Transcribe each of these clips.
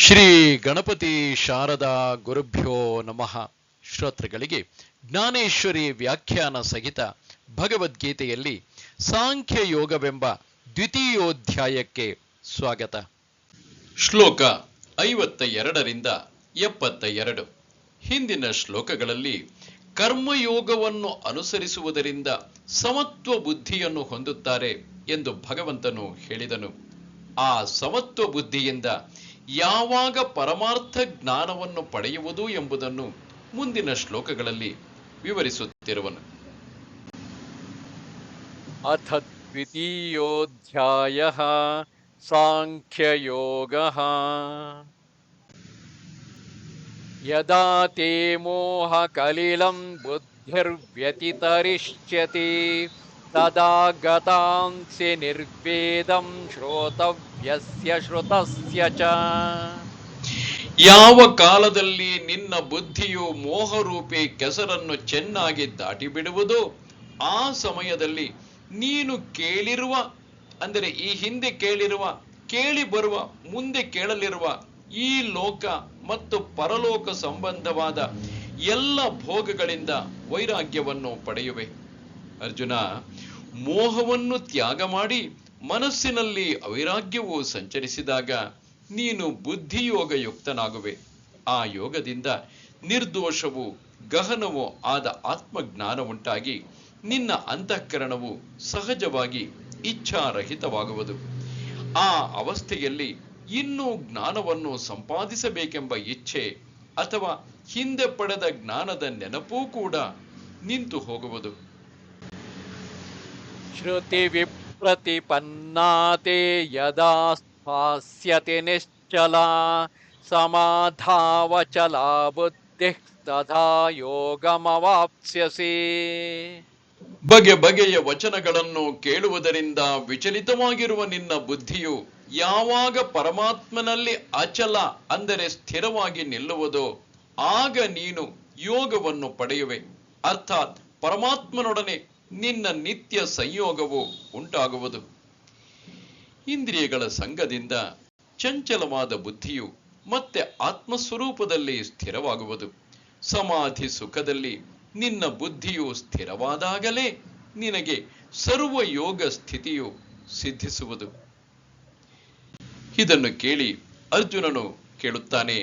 ಶ್ರೀ ಗಣಪತಿ ಶಾರದಾ ಗುರುಭ್ಯೋ ನಮಃ. ಶ್ರೋತೃಗಳಿಗೆ ಜ್ಞಾನೇಶ್ವರಿ ವ್ಯಾಖ್ಯಾನ ಸಹಿತ ಭಗವದ್ಗೀತೆಯಲ್ಲಿ ಸಾಂಖ್ಯ ಯೋಗವೆಂಬ ದ್ವಿತೀಯೋಧ್ಯಾಯಕ್ಕೆ ಸ್ವಾಗತ. ಶ್ಲೋಕ 52ರಿಂದ 72. ಹಿಂದಿನ ಶ್ಲೋಕಗಳಲ್ಲಿ ಕರ್ಮಯೋಗವನ್ನು ಅನುಸರಿಸುವುದರಿಂದ ಸಮತ್ವ ಬುದ್ಧಿಯನ್ನು ಹೊಂದುತ್ತಾರೆ ಎಂದು ಭಗವಂತನು ಹೇಳಿದನು. ಆ ಸಮತ್ವ ಬುದ್ಧಿಯಿಂದ ಯಾವಾಗ ಪರಮಾರ್ಥ ಜ್ಞಾನವನ್ನು ಪಡೆಯುವುದು ಎಂಬುದನ್ನು ಮುಂದಿನ ಶ್ಲೋಕಗಳಲ್ಲಿ ವಿವರಿಸುತ್ತಿರುವನು. ಅಥ ದ್ವಿತೀಯೋಧ್ಯಾಯಃ ಸಾಂಖ್ಯಯೋಗಃ. ಯದಾ ತೇ ಮೋಹ ಕಲಿಲಂ ಬುದ್ಧಿರ್ವ್ಯತಿತರಿಷ್ಯತಿ ತದಾ ಗತಾಂಸಿ ನಿರ್ವೇದಂ ಶ್ರೋತವ್ಯಸ್ಯ ಶ್ರುತಸ್ಯ ಚ. ಯಾವ ಕಾಲದಲ್ಲಿ ನಿನ್ನ ಬುದ್ಧಿಯು ಮೋಹರೂಪಿ ಕೆಸರನ್ನು ಚೆನ್ನಾಗಿ ದಾಟಿ ಬಿಡುವುದೋ ಆ ಸಮಯದಲ್ಲಿ ನೀನು ಕೇಳಿರುವ, ಅಂದರೆ ಈ ಹಿಂದೆ ಕೇಳಿರುವ, ಕೇಳಿ ಬರುವ, ಮುಂದೆ ಕೇಳಲಿರುವ ಈ ಲೋಕ ಮತ್ತು ಪರಲೋಕ ಸಂಬಂಧವಾದ ಎಲ್ಲ ಭೋಗಗಳಿಂದ ವೈರಾಗ್ಯವನ್ನು ಪಡೆಯುವೆ. ಅರ್ಜುನ, ಮೋಹವನ್ನು ತ್ಯಾಗ ಮಾಡಿ ಮನಸ್ಸಿನಲ್ಲಿ ಅವೈರಾಗ್ಯವು ಸಂಚರಿಸಿದಾಗ ನೀನು ಬುದ್ಧಿಯೋಗ ಯುಕ್ತನಾಗುವೆ. ಆ ಯೋಗದಿಂದ ನಿರ್ದೋಷವು ಗಹನವೂ ಆದ ಆತ್ಮಜ್ಞಾನ ಉಂಟಾಗಿ ನಿನ್ನ ಅಂತಃಕರಣವು ಸಹಜವಾಗಿ ಇಚ್ಛಾರಹಿತವಾಗುವುದು. ಆ ಅವಸ್ಥೆಯಲ್ಲಿ ಇನ್ನೂ ಜ್ಞಾನವನ್ನು ಸಂಪಾದಿಸಬೇಕೆಂಬ ಇಚ್ಛೆ ಅಥವಾ ಹಿಂದೆ ಪಡೆದ ಜ್ಞಾನದ ನೆನಪೂ ಕೂಡ ನಿಂತು ಹೋಗುವುದು. ಶ್ರುತಿ ವಿಪ್ರತಿಪನ್ನಾತೆ ಯದಾ ಸ್ಥಾಸ್ಯತಿ ನಿಶ್ಚಲ ಸಮಾಧಾವಚಲಾ ಬುದ್ಧಿಃ ತಥಾ ಯೋಗಮವಾಪ್ಸ್ಯಸಿ. ಬಗೆ ಬಗೆಯ ವಚನಗಳನ್ನು ಕೇಳುವುದರಿಂದ ವಿಚಲಿತವಾಗಿರುವ ನಿನ್ನ ಬುದ್ಧಿಯು ಯಾವಾಗ ಪರಮಾತ್ಮನಲ್ಲಿ ಅಚಲ, ಅಂದರೆ ಸ್ಥಿರವಾಗಿ ನಿಲ್ಲುವುದೋ ಆಗ ನೀನು ಯೋಗವನ್ನು ಪಡೆಯುವೆ. ಅರ್ಥಾತ್ ಪರಮಾತ್ಮನೊಡನೆ ನಿನ್ನ ನಿತ್ಯ ಸಂಯೋಗವು ಉಂಟಾಗುವುದು. ಇಂದ್ರಿಯಗಳ ಸಂಗದಿಂದ ಚಂಚಲವಾದ ಬುದ್ಧಿಯು ಮತ್ತೆ ಆತ್ಮಸ್ವರೂಪದಲ್ಲಿ ಸ್ಥಿರವಾಗುವುದು. ಸಮಾಧಿ ಸುಖದಲ್ಲಿ ನಿನ್ನ ಬುದ್ಧಿಯು ಸ್ಥಿರವಾದಾಗಲೇ ನಿನಗೆ ಸರ್ವ ಯೋಗ ಸ್ಥಿತಿಯು ಸಿದ್ಧಿಸುವುದು. ಇದನ್ನು ಕೇಳಿ ಅರ್ಜುನನು ಕೇಳುತ್ತಾನೆ.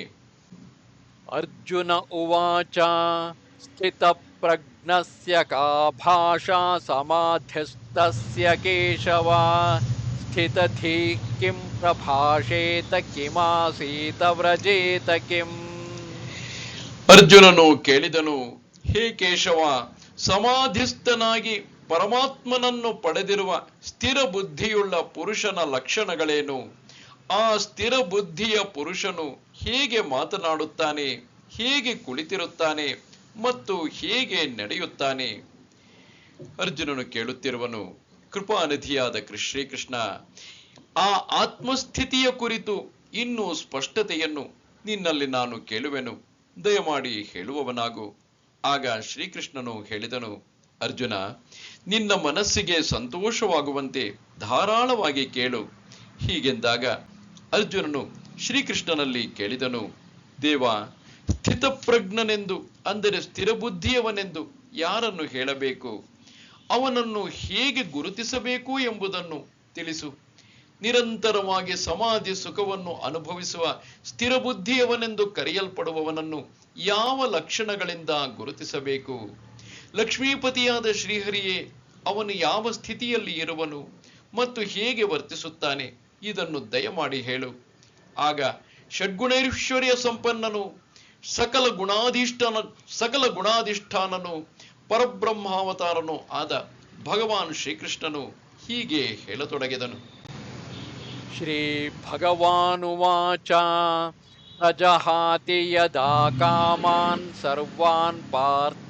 ಅರ್ಜುನ ಉವಾಚ ಸ್ಥಿತ ಪ್ರಜ್ಞಸ್ಯ ಕಾ ಭಾಷಾ ಸಮಾಧಿಸ್ತಸ್ಯ ಕೇಶವ ಸ್ಥಿತಧೀಃ ಕಿಂ ಪ್ರಭಾಷೇತ ಕಿಮಾಸೀತ ವ್ರಜೇತ ಕಿಂ. ಅರ್ಜುನನು ಕೇಳಿದನು, ಹೇ ಕೇಶವ, ಸಮಾಧಿಸ್ಥನಾಗಿ ಪರಮಾತ್ಮನನ್ನು ಪಡೆದಿರುವ ಸ್ಥಿರ ಬುದ್ಧಿಯುಳ್ಳ ಪುರುಷನ ಲಕ್ಷಣಗಳೇನು? ಆ ಸ್ಥಿರ ಬುದ್ಧಿಯ ಪುರುಷನು ಹೇಗೆ ಮಾತನಾಡುತ್ತಾನೆ, ಹೇಗೆ ಕುಳಿತಿರುತ್ತಾನೆ ಮತ್ತು ಹೇಗೆ ನಡೆಯುತ್ತಾನೆ? ಅರ್ಜುನನು ಕೇಳುತ್ತಿರುವನು, ಕೃಪಾನಿಧಿಯಾದ ಶ್ರೀಕೃಷ್ಣ, ಆ ಆತ್ಮಸ್ಥಿತಿಯ ಕುರಿತು ಇನ್ನೂ ಸ್ಪಷ್ಟತೆಯನ್ನು ನಿನ್ನಲ್ಲಿ ನಾನು ಕೇಳುವೆನು, ದಯಮಾಡಿ ಹೇಳುವವನಾಗು. ಆಗ ಶ್ರೀಕೃಷ್ಣನು ಹೇಳಿದನು, ಅರ್ಜುನ, ನಿನ್ನ ಮನಸ್ಸಿಗೆ ಸಂತೋಷವಾಗುವಂತೆ ಧಾರಾಳವಾಗಿ ಕೇಳು. ಹೀಗೆಂದಾಗ ಅರ್ಜುನನು ಶ್ರೀಕೃಷ್ಣನಲ್ಲಿ ಕೇಳಿದನು, ದೇವ, ಸ್ಥಿತಪ್ರಜ್ಞನೆಂದು, ಅಂದರೆ ಸ್ಥಿರಬುದ್ಧಿಯವನೆಂದು ಯಾರನ್ನು ಹೇಳಬೇಕು? ಅವನನ್ನು ಹೇಗೆ ಗುರುತಿಸಬೇಕು ಎಂಬುದನ್ನು ತಿಳಿಸು. ನಿರಂತರವಾಗಿ ಸಮಾಧಿ ಸುಖವನ್ನು ಅನುಭವಿಸುವ ಸ್ಥಿರಬುದ್ಧಿಯವನೆಂದು ಕರೆಯಲ್ಪಡುವವನನ್ನು ಯಾವ ಲಕ್ಷಣಗಳಿಂದ ಗುರುತಿಸಬೇಕು? ಲಕ್ಷ್ಮೀಪತಿಯಾದ ಶ್ರೀಹರಿಯೇ ಅವನು ಯಾವ ಸ್ಥಿತಿಯಲ್ಲಿ ಇರುವನು ಮತ್ತು ಹೇಗೆ ವರ್ತಿಸುತ್ತಾನೆ? ಇದನ್ನು ದಯಮಾಡಿ ಹೇಳು. ಆಗ ಷಡ್ಗುಣೈಶ್ವರ್ಯ ಸಂಪನ್ನನು, ಸಕಲ ಗುಣಾಧಿಷ್ಠಾನನು, ಪರಬ್ರಹ್ಮಾವತಾರನು ಆದ ಭಗವಾನ್ ಶ್ರೀಕೃಷ್ಣನು ಹೀಗೆ ಹೇಳತೊಡಗಿದನು. ಶ್ರೀ ಭಗವಾನುವಾಚ ಪ್ರಜಹಾತಿ ಯದಾ ಕಾಮಾನ್ ಸರ್ವಾನ್ ಪಾರ್ಥಮನೋಗತಾಂ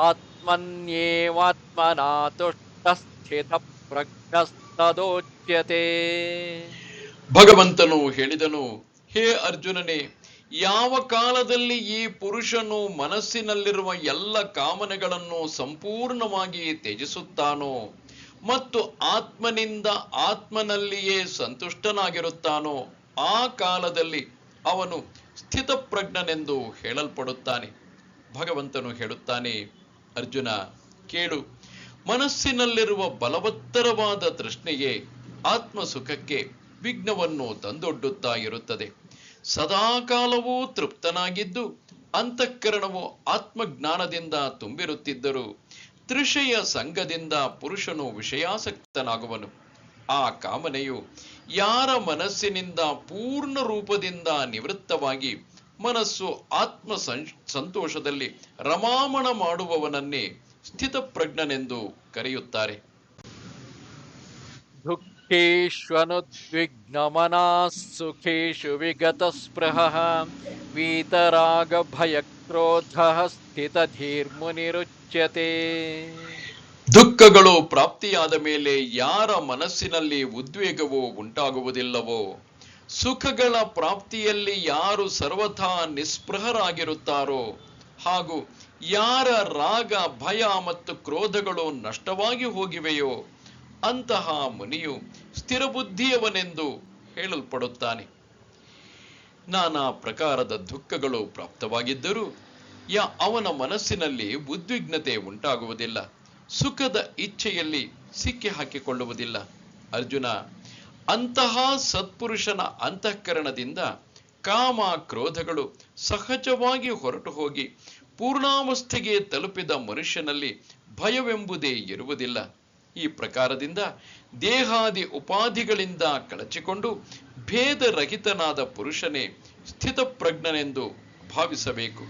ಆತ್ಮನ್ಯೇವಾತ್ಮನಾ ತುಷ್ಟಃ ಸ್ಥಿತ ಪ್ರಜ್ಞಸ್ತದೋಚ್ಯತೆ. ಭಗವಂತನು ಹೇಳಿದನು, ಹೇ ಅರ್ಜುನನೇ, ಯಾವ ಕಾಲದಲ್ಲಿ ಈ ಪುರುಷನು ಮನಸ್ಸಿನಲ್ಲಿರುವ ಎಲ್ಲ ಕಾಮನೆಗಳನ್ನು ಸಂಪೂರ್ಣವಾಗಿ ತ್ಯಜಿಸುತ್ತಾನೋ ಮತ್ತು ಆತ್ಮನಿಂದ ಆತ್ಮನಲ್ಲಿಯೇ ಸಂತುಷ್ಟನಾಗಿರುತ್ತಾನೋ ಆ ಕಾಲದಲ್ಲಿ ಅವನು ಸ್ಥಿತಪ್ರಜ್ಞನೆಂದು ಹೇಳಲ್ಪಡುತ್ತಾನೆ. ಭಗವಂತನು ಹೇಳುತ್ತಾನೆ, ಅರ್ಜುನ ಕೇಳು, ಮನಸ್ಸಿನಲ್ಲಿರುವ ಬಲವತ್ತರವಾದ ತೃಷ್ಣೆಯೇ ಆತ್ಮ ಸುಖಕ್ಕೆ ವಿಘ್ನವನ್ನು ತಂದೊಡ್ಡುತ್ತಾ ಇರುತ್ತದೆ. ಸದಾಕಾಲವೂ ತೃಪ್ತನಾಗಿದ್ದು ಅಂತಃಕರಣವು ಆತ್ಮಜ್ಞಾನದಿಂದ ತುಂಬಿರುತ್ತಿದ್ದರೂ ತೃಷೆಯ ಸಂಘದಿಂದ ಪುರುಷನು ವಿಷಯಾಸಕ್ತನಾಗುವನು. ಆ ಕಾಮನೆಯು ಯಾರ ಮನಸ್ಸಿನಿಂದ ಪೂರ್ಣ ರೂಪದಿಂದ ನಿವೃತ್ತವಾಗಿ ಮನಸ್ಸು ಆತ್ಮ ಸಂತೋಷದಲ್ಲಿ ರಮಾಮಣ ಮಾಡುವವನನ್ನೇ ಸ್ಥಿತಪ್ರಜ್ಞನೆಂದು ಕರೆಯುತ್ತಾರೆ. ದುಃಖೇಷ್ವನುದ್ವಿಗ್ನಮನಾಃ ಸುಖೇಷು ವಿಗತಸ್ಪೃಹಃ ವೀತರಾಗಭಯಕ್ರೋಧಃ ಸ್ಥಿತಧೀರ್ಮುನಿರುಚ್ಯತೆ. ದುಃಖಗಳು ಪ್ರಾಪ್ತಿಯಾದ ಮೇಲೆ ಯಾರ ಮನಸ್ಸಿನಲ್ಲಿ ಉದ್ವೇಗವೋ ಉಂಟಾಗುವುದಿಲ್ಲವೋ, ಸುಖಗಳ ಪ್ರಾಪ್ತಿಯಲ್ಲಿ ಯಾರು ಸರ್ವಥಾ ನಿಸ್ಪೃಹರಾಗಿರುತ್ತಾರೋ, ಹಾಗೂ ಯಾರ ರಾಗ ಭಯ ಮತ್ತು ಕ್ರೋಧಗಳು ನಷ್ಟವಾಗಿ ಹೋಗಿವೆಯೋ ಅಂತಹ ಮುನಿಯು ಸ್ಥಿರಬುದ್ಧಿಯವನೆಂದು ಹೇಳಲ್ಪಡುತ್ತಾನೆ. ನಾನಾ ಪ್ರಕಾರದ ದುಃಖಗಳು ಪ್ರಾಪ್ತವಾಗಿದ್ದರೂ ಅವನ ಮನಸ್ಸಿನಲ್ಲಿ ಉದ್ವಿಗ್ನತೆ ಉಂಟಾಗುವುದಿಲ್ಲ, ಸುಖದ ಇಚ್ಛೆಯಲ್ಲಿ ಸಿಕ್ಕಿ ಹಾಕಿಕೊಳ್ಳುವುದಿಲ್ಲ. ಅರ್ಜುನ, ಅಂತಹ ಸತ್ಪುರುಷನ ಅಂತಃಕರಣದಿಂದ ಕಾಮ ಕ್ರೋಧಗಳು ಸಹಜವಾಗಿ ಹೊರಟು ಹೋಗಿ ಪೂರ್ಣಾವಸ್ಥೆಗೆ ತಲುಪಿದ ಮನುಷ್ಯನಲ್ಲಿ ಭಯವೆಂಬುದೇ ಇರುವುದಿಲ್ಲ. ಈ ಪ್ರಕಾರದಿಂದ ದೇಹಾದಿ ಉಪಾಧಿಗಳಿಂದ ಕಳಚಿಕೊಂಡು ಭೇದರಹಿತನಾದ ಪುರುಷನೇ ಸ್ಥಿತಪ್ರಜ್ಞನೆಂದು ಭಾವಿಸಬೇಕು.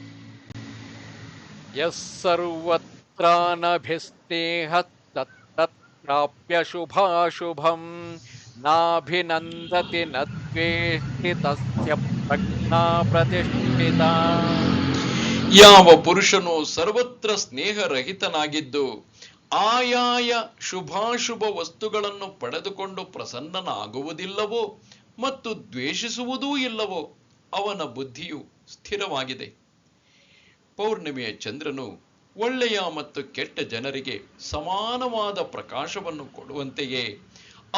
ಯಸ್ಸರ್ವತ್ರಾನಭಿಸ್ನೇಹಃ ತತ್ತತ್ಪ್ರಾಪ್ಯ ಶುಭಾಶುಭಂ ನಾಭಿನಂದತಿ ನ ದ್ವೇಷ್ಟಿ ತಸ್ಯ ಪ್ರಜ್ಞಾ ಪ್ರತಿಷ್ಠಿತಾ. ಯಾವ ಪುರುಷನು ಸರ್ವತ್ರ ಸ್ನೇಹರಹಿತನಾಗಿದ್ದು ಆಯಾಯ ಶುಭಾಶುಭ ವಸ್ತುಗಳನ್ನು ಪಡೆದುಕೊಂಡು ಪ್ರಸನ್ನನಾಗುವುದಿಲ್ಲವೋ ಮತ್ತು ದ್ವೇಷಿಸುವುದೂ ಇಲ್ಲವೋ ಅವನ ಬುದ್ಧಿಯು ಸ್ಥಿರವಾಗಿದೆ. ಪೌರ್ಣಿಮೆಯ ಚಂದ್ರನು ಒಳ್ಳೆಯ ಮತ್ತು ಕೆಟ್ಟ ಜನರಿಗೆ ಸಮಾನವಾದ ಪ್ರಕಾಶವನ್ನು ಕೊಡುವಂತೆಯೇ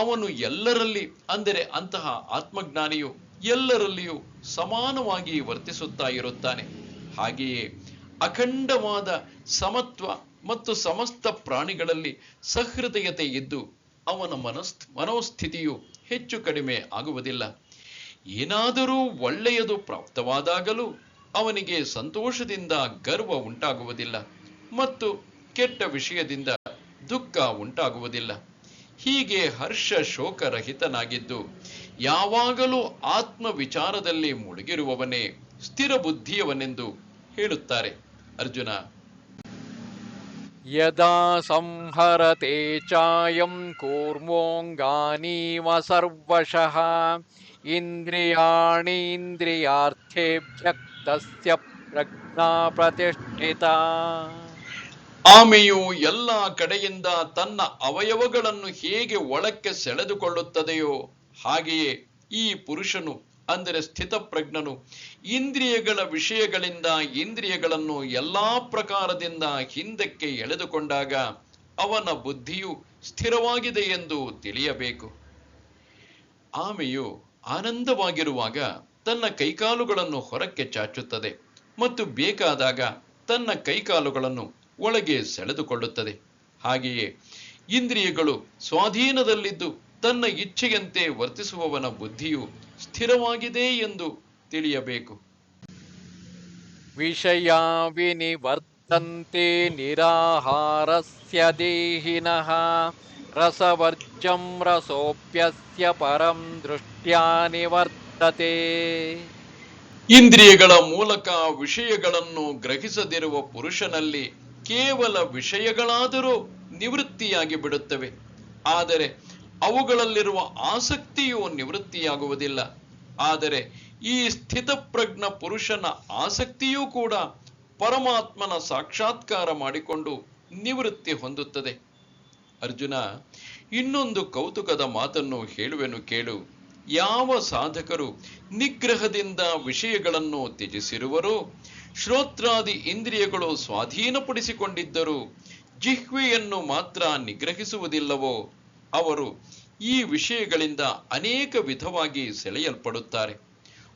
ಅವನು ಎಲ್ಲರಲ್ಲಿ, ಅಂದರೆ ಅಂತಹ ಆತ್ಮಜ್ಞಾನಿಯು ಎಲ್ಲರಲ್ಲಿಯೂ ಸಮಾನವಾಗಿ ವರ್ತಿಸುತ್ತಾ ಇರುತ್ತಾನೆ. ಹಾಗೆಯೇ ಅಖಂಡವಾದ ಸಮತ್ವ ಮತ್ತು ಸಮಸ್ತ ಪ್ರಾಣಿಗಳಲ್ಲಿ ಸಹೃದಯತೆ ಇದ್ದು ಅವನ ಮನೋಸ್ಥಿತಿಯು ಹೆಚ್ಚು ಕಡಿಮೆ ಆಗುವುದಿಲ್ಲ. ಏನಾದರೂ ಒಳ್ಳೆಯದು ಪ್ರಾಪ್ತವಾದಾಗಲೂ ಅವನಿಗೆ ಸಂತೋಷದಿಂದ ಗರ್ವ ಉಂಟಾಗುವುದಿಲ್ಲ ಮತ್ತು ಕೆಟ್ಟ ವಿಷಯದಿಂದ ದುಃಖ ಉಂಟಾಗುವುದಿಲ್ಲ. ಹೀಗೆ ಹರ್ಷ ಶೋಕರಹಿತನಾಗಿದ್ದು ಯಾವಾಗಲೂ ಆತ್ಮ ವಿಚಾರದಲ್ಲಿ ಮುಳುಗಿರುವವನೇ ಸ್ಥಿರ ಬುದ್ಧಿಯವನೆಂದು ಹೇಳುತ್ತಾರೆ. ಅರ್ಜುನ, ಯದಾ ಸಂಹರತೆ ಚಾಯಂ ಕೂರ್ಮೋಂಗಾನೀವ ಸರ್ವಶಃ ಇಂದ್ರಿಯಾಣೀಂದ್ರಿಯಾರ್ಥೇಭ್ಯಃ ತಸ್ಯ ಪ್ರಜ್ಞಾ ಪ್ರತಿಷ್ಠಿತಾ. ಆಮೆಯು ಎಲ್ಲ ಕಡೆಯಿಂದ ತನ್ನ ಅವಯವಗಳನ್ನು ಹೇಗೆ ಒಳಕ್ಕೆ ಸೆಳೆದುಕೊಳ್ಳುತ್ತದೆಯೋ ಹಾಗೆಯೇ ಈ ಪುರುಷನು, ಅಂದರೆ ಸ್ಥಿತಪ್ರಜ್ಞನು, ಇಂದ್ರಿಯಗಳ ವಿಷಯಗಳಿಂದ ಇಂದ್ರಿಯಗಳನ್ನು ಎಲ್ಲಾ ಪ್ರಕಾರದಿಂದ ಹಿಂದಕ್ಕೆ ಎಳೆದುಕೊಂಡಾಗ ಅವನ ಬುದ್ಧಿಯು ಸ್ಥಿರವಾಗಿದೆ ಎಂದು ತಿಳಿಯಬೇಕು. ಆಮೆಯು ಆನಂದವಾಗಿರುವಾಗ ತನ್ನ ಕೈಕಾಲುಗಳನ್ನು ಹೊರಕ್ಕೆ ಚಾಚುತ್ತದೆ ಮತ್ತು ಬೇಕಾದಾಗ ತನ್ನ ಕೈಕಾಲುಗಳನ್ನು ಒಳಗೆ ಸೆಳೆದುಕೊಳ್ಳುತ್ತದೆ. ಹಾಗೆಯೇ ಇಂದ್ರಿಯಗಳು ಸ್ವಾಧೀನದಲ್ಲಿದ್ದು ತನ್ನ ಇಚ್ಛೆಯಂತೆ ವರ್ತಿಸುವವನ ಬುದ್ಧಿಯು ಸ್ಥಿರವಾಗಿದೆ ಎಂದು ತಿಳಿಯಬೇಕು. ವಿಷಯಾ ವಿನಿವರ್ತಂತೆ ನಿರಾಹಾರಸ್ಯ ದೇಹಿನಃ ರಸವರ್ಜಂ ರಸೋಪ್ಯಸ್ಯ ಪರಂ ದೃಷ್ಟ್ಯಾ ನಿವರ್ತತೆ. ಇಂದ್ರಿಯಗಳ ಮೂಲಕ ವಿಷಯಗಳನ್ನು ಗ್ರಹಿಸದಿರುವ ಪುರುಷನಲ್ಲಿ ಕೇವಲ ವಿಷಯಗಳಾದರೂ ನಿವೃತ್ತಿಯಾಗಿ ಬಿಡುತ್ತವೆ, ಆದರೆ ಅವುಗಳಲ್ಲಿರುವ ಆಸಕ್ತಿಯು ನಿವೃತ್ತಿಯಾಗುವುದಿಲ್ಲ. ಆದರೆ ಈ ಸ್ಥಿತಪ್ರಜ್ಞ ಪುರುಷನ ಆಸಕ್ತಿಯೂ ಕೂಡ ಪರಮಾತ್ಮನ ಸಾಕ್ಷಾತ್ಕಾರ ಮಾಡಿಕೊಂಡು ನಿವೃತ್ತಿ ಹೊಂದುತ್ತದೆ. ಅರ್ಜುನ, ಇನ್ನೊಂದು ಕೌತುಕದ ಮಾತನ್ನು ಹೇಳುವೆನು ಕೇಳು. ಯಾವ ಸಾಧಕರು ನಿಗ್ರಹದಿಂದ ವಿಷಯಗಳನ್ನು ತ್ಯಜಿಸಿರುವರೋ, ಶ್ರೋತ್ರಾದಿ ಇಂದ್ರಿಯಗಳು ಸ್ವಾಧೀನಪಡಿಸಿಕೊಂಡಿದ್ದರೂ ಜಿಹ್ವೆಯನ್ನು ಮಾತ್ರ ನಿಗ್ರಹಿಸುವುದಿಲ್ಲವೋ, ಅವರು ಈ ವಿಷಯಗಳಿಂದ ಅನೇಕ ವಿಧವಾಗಿ ಸೆಳೆಯಲ್ಪಡುತ್ತಾರೆ.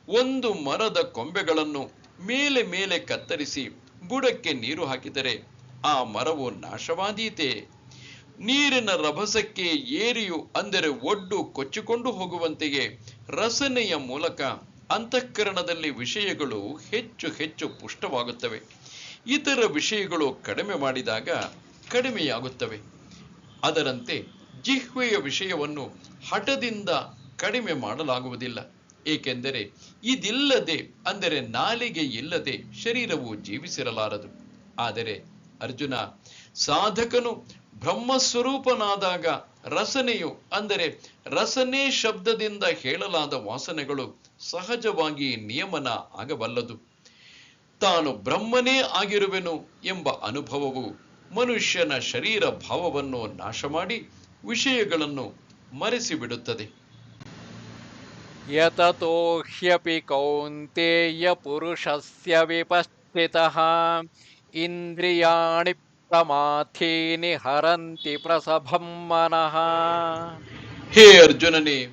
ಒಂದು ಮರದ ಕೊಂಬೆಗಳನ್ನು ಮೇಲೆ ಮೇಲೆ ಕತ್ತರಿಸಿ ಬುಡಕ್ಕೆ ನೀರು ಹಾಕಿದರೆ ಆ ಮರವು ನಾಶವಾದೀತೆ. ನೀರಿನ ರಭಸಕ್ಕೆ ಏರಿಯು ಅಂದರೆ ಒಡ್ಡು ಕೊಚ್ಚಿಕೊಂಡು ಹೋಗುವಂತೆಯೇ ರಸನೆಯ ಮೂಲಕ ಅಂತಃಕರಣದಲ್ಲಿ ವಿಷಯಗಳು ಹೆಚ್ಚು ಹೆಚ್ಚು ಪುಷ್ಟವಾಗುತ್ತವೆ. ಇತರ ವಿಷಯಗಳು ಕಡಿಮೆ ಮಾಡಿದಾಗ ಕಡಿಮೆಯಾಗುತ್ತವೆ. ಅದರಂತೆ ಜಿಹ್ವೆಯ ವಿಷಯವನ್ನು ಹಠದಿಂದ ಕಡಿಮೆ ಮಾಡಲಾಗುವುದಿಲ್ಲ. ಏಕೆಂದರೆ ಇದಿಲ್ಲದೆ ಅಂದರೆ ನಾಲಿಗೆ ಇಲ್ಲದೆ ಶರೀರವು ಜೀವಿಸಿರಲಾರದು. ಆದರೆ ಅರ್ಜುನ, ಸಾಧಕನು ಬ್ರಹ್ಮಸ್ವರೂಪನಾದಾಗ ರಸನೆಯು ಅಂದರೆ ರಸನೆ ಶಬ್ದದಿಂದ ಹೇಳಲಾದ ವಾಸನೆಗಳು ಸಹಜವಾಗಿ ನಿಯಮನ ಆಗಬಲ್ಲದು. ತಾನು ಬ್ರಹ್ಮನೇ ಆಗಿರುವೆನು ಎಂಬ ಅನುಭವವು ಮನುಷ್ಯನ ಶರೀರ ಭಾವವನ್ನು ನಾಶ ಮಾಡಿ ವಿಷಯಗಳನ್ನು ಮರೆಸಿಬಿಡುತ್ತದೆ. ಯತತೋ ಹ್ಯಪಿ ಕೌಂತೇಯ ಪುರುಷಸ್ಯ ವಿಪಸ್ಥಿತಃ ಇಂದ್ರಿಯಾಣಿ ಪ್ರಮಾಥೀನಿ ಹರಂತಿ ಪ್ರಸಭಂ ಮನಃ. ಹೇ ಅರ್ಜುನನೇ,